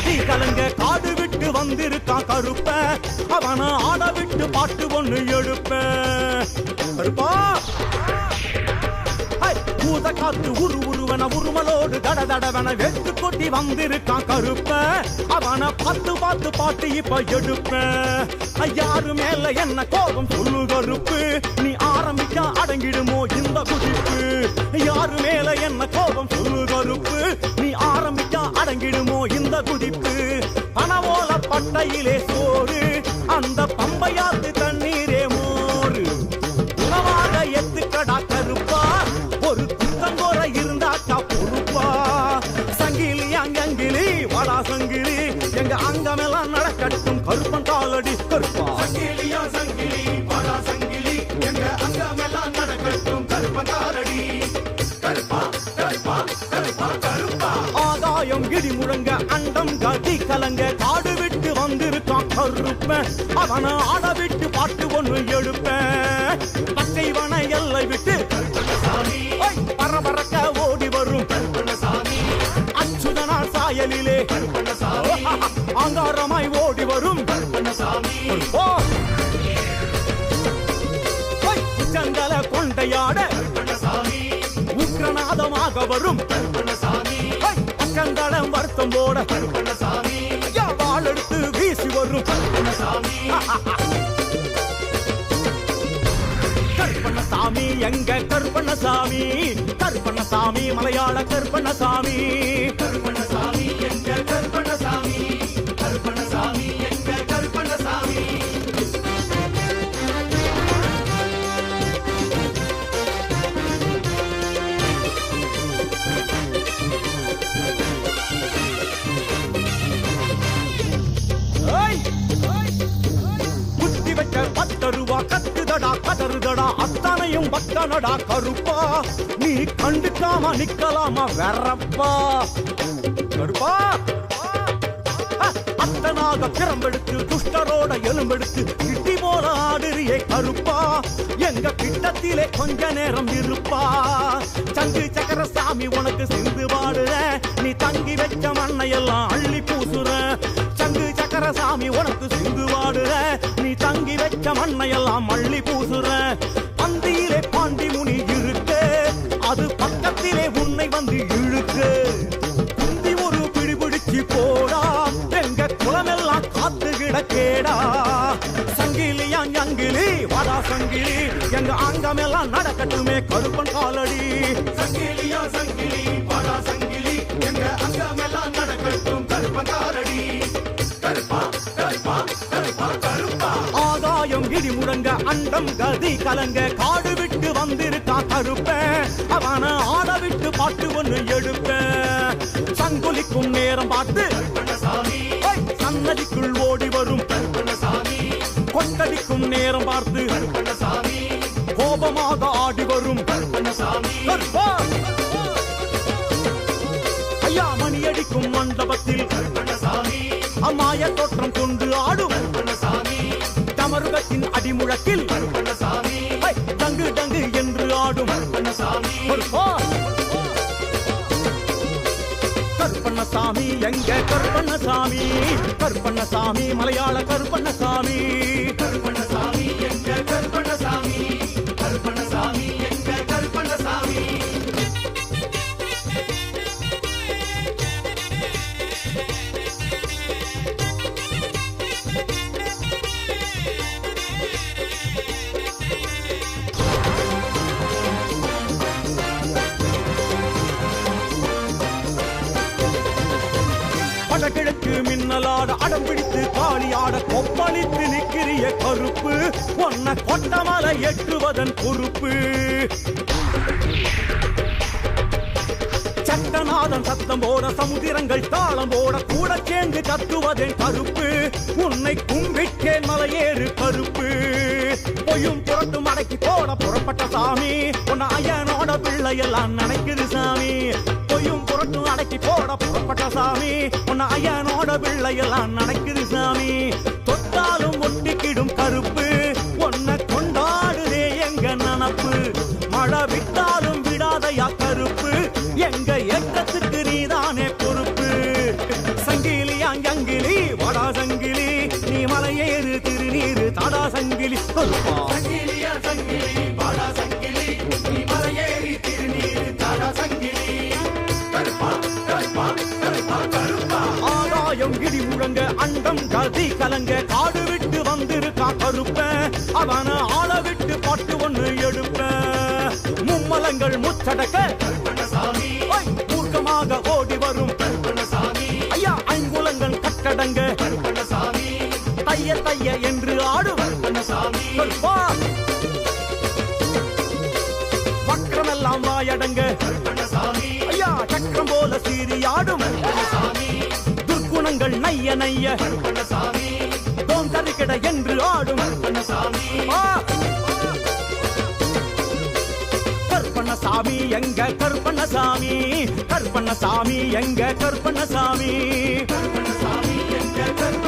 கதி கலங்க காடு விட்டு வந்திருக்கான் கருப்ப அவன ஆட விட்டு பாட்டு ஒண்ணு எடுப்ப கருப்பா பூத காத்து உருவன உருமலோடு தடதடவன வெட்டு கொட்டி வந்திருக்கான் கருப்ப அவன பார்த்து பார்த்து பாட்டு இப்ப எடுப்ப யாரு மேல என்ன கோபம் சொல்லு கருப்பு நீ ஆரம்பிக்க அடங்கிடுமோ இந்த குதிப்பு யாரு மேல என்ன கோபம் சொல்லு கருப்பு நீ ஆரம்பிக்க அடங்கிடுமோ இந்த குதிப்பு பனவோல பட்டையிலே சோறு அந்த பம்பையாத்து தண்ணீரே மோறு உணவாக எத்துக்கடா கருப்பா ஒரு குத்தங்கோர இருந்தாக்கா பொறுப்பா சங்கிலி அங்கங்கிலி வடா சங்கிலி எங்க அங்கமெல்லாம் நடக்கட்டும் கருப்பன் காலடி கருப்பா சங்கிலியா சங்கிலி வடா சங்கிலி எங்க அங்கமெல்லாம் நடக்கட்டும் கருப்பன் காலடி கருப்பா கருப்பா கருப்பா கருப்பா ஆகாயம் இடி முழங்க அண்டம் கதி கலங்க காடு விட்டு வந்திருக்கான் கருப்ப அவன ஆட விட்டு பாட்டு ஒண்ணு எடுப்ப பக்கைவன எல்லை விட்டு பரபரக்க ஓடி வரும் அச்சுதனா சாயலிலே அங்காரமாய் ஓடி வரும் சங்கல கொண்டையாட உக்ரநாதமாக வரும் அக்கந்தளம் வருத்தம் போட வாள் எடுத்து வீசி வரும் கருப்பண்ணசாமி எங்க கருப்பண்ணசாமி கருப்பண்ணசாமி மலையாள கருப்பண்ணசாமி கருப்பண்ணசாமி எங்க கருப்பண்ணசாமி கருப்பண்ணசாமி எங்க கருப்பண்ணசாமி புத்தி வச்ச 10 ரூபா கத்துதடா கதறுதடா அத்தனையும் பக்தனடா கருப்பா நீ கண்டுக்காம நிக்கலாமா வெறப்பா கருப்பா அத்தனாக பிறம்பெடுத்து துஷ்டரோட எலும்பெடுத்து இட்டி போல ஆடுறியே கருப்பா எங்க கிட்டத்திலே கொஞ்ச நேரம் இருப்பா சங்கு சக்கர சாமி உனக்கு சிந்து பாடுற நீ தங்கி வச்ச மண்ணையெல்லாம் அள்ளி பூசுற சங்கு சக்கர சாமி உனக்கு சிந்து பாடுற நீ தங்கி வச்ச மண்ணையெல்லாம் அள்ளி பூசுற பந்தியிலே பாண்டி முனி இருக்கு அது பக்கத்திலே உன்னை வந்து இழுக்கு குந்தி ஒரு பிடிபிடிச்சு போடா எங்க குளமெல்லாம் காத்து கிடக்கேடா சங்கிலியா சங்கிலி வடா சங்கிலி எங்க அங்கமெல்லாம் நடக்கட்டுமே கருப்பன் காலடி சங்கிலியா சங்கிலி வடா சங்கிலி எங்க அங்கமெல்லாம் நடக்கட்டும் கருப்பன் காலடி கருப்பா கருப்பா கருப்பா கருப்பா ஆகாயம் இடி முழங்க அண்டம் கதி கலங்க காடு விட்டு வந்திருக்கா கருப்ப அவன ஆட விட்டு பாட்டு ஒண்ணு எடுப்ப சங்குலிக்கும் நேரம் பார்த்து சன்னதிக்குள் ஓடி வரும் கொட்டடிக்கும் நேரம் பார்த்து கோபமாக ஆடி வரும் ஐயா மணியடிக்கும் மண்டபத்தில் அம்மாய தோற்றம் கொண்டு ஆடும் தமருகத்தின் அடிமுழக்கில் டங்கு டங்கு என்று ஆடும் கருப்பண்ணசாமி எங்க கருப்பண்ணசாமி கருப்பண்ணசாமி மலையாள கருப்பண்ணசாமி கருப்பண்ணசாமி எங்க கருப்பண்ணசாமி கருப்பண்ணசாமி எங்க கருப்பண்ணசாமி வடகிழக்கு மின்னலாட அடம் பிடித்து காளியாட கொப்பளித்து நிக்கிறிய கருப்பு ஒன்ன கொட்டமலை எட்டுவதன் பொறுப்பு சட்டநாதன் சத்தம் போட சமுதிரங்கள் தாளம் போட கூட சேர்ந்து கத்துவதன் கருப்பு உன்னை கும்பிட்டேன் மலையேறு கருப்பு பொய்யும் புரட்டும் அடக்கி போட புறப்பட்ட சாமி உன்னை ஐயனோட பிள்ளையெல்லாம் நினைக்குது சாமி பொய்யும் புரட்டும் அடக்கி போட புறப்பட்ட சாமி உன்னை ஐயனோட பிள்ளையெல்லாம் நினைக்குது சாமி தொட்டாலும் ஒட்டிக்கிடும் கருப்பு உன்னை கொண்டாடுதே எங்க நனப்பு மழை விட்டாலும் விடாதையா கருப்பு எங்க ஏக்கத்துக்கு நீதானே பொறுப்பு சங்கிலியா சங்கிலி கருப்பா சங்கிலியா சங்கிலி பாடா சங்கிலி நீ மலையேறி திருநீர் தாடா சங்கிலி கருப்பா கருப்பா கருப்பா கருப்பா ஆகாயம் இடி முழங்க அண்டம் கதி கலங்க காடு விட்டு வந்திருக்கா கருப்ப அவன ஆள விட்டு பாட்டு ஒண்ணு எடுப்ப மும்மலங்கள் முச்சடக்க கருப்பண்ணசாமி மூர்க்கமாக ஓடி வரும் கருப்பண்ணசாமி ஐயா ஐங்குலங்கள் கட்டடங்க கருப்பண்ணசாமி தைய தைய என்று ஆடும் கருப்பண்ணசாமி கருப்பா வக்ரமெல்லாம் வாயடங்க கருப்பண்ணசாமி ஐயா சக்கரம் போல சீரியாடும் கருப்பண்ணசாமி துர்க்குணங்கள் நைய நைய கருப்பண்ணசாமி தோம் தரிக்கிட என்று ஆடும் கருப்பண்ணசாமி ஆ! கருப்பண்ணசாமி எங்க கருப்பண்ணசாமி கருப்பண்ணசாமி எங்க கருப்பண்ணசாமி கருப்பண்ணசாமி எங்க கருப்பண்ணசாமி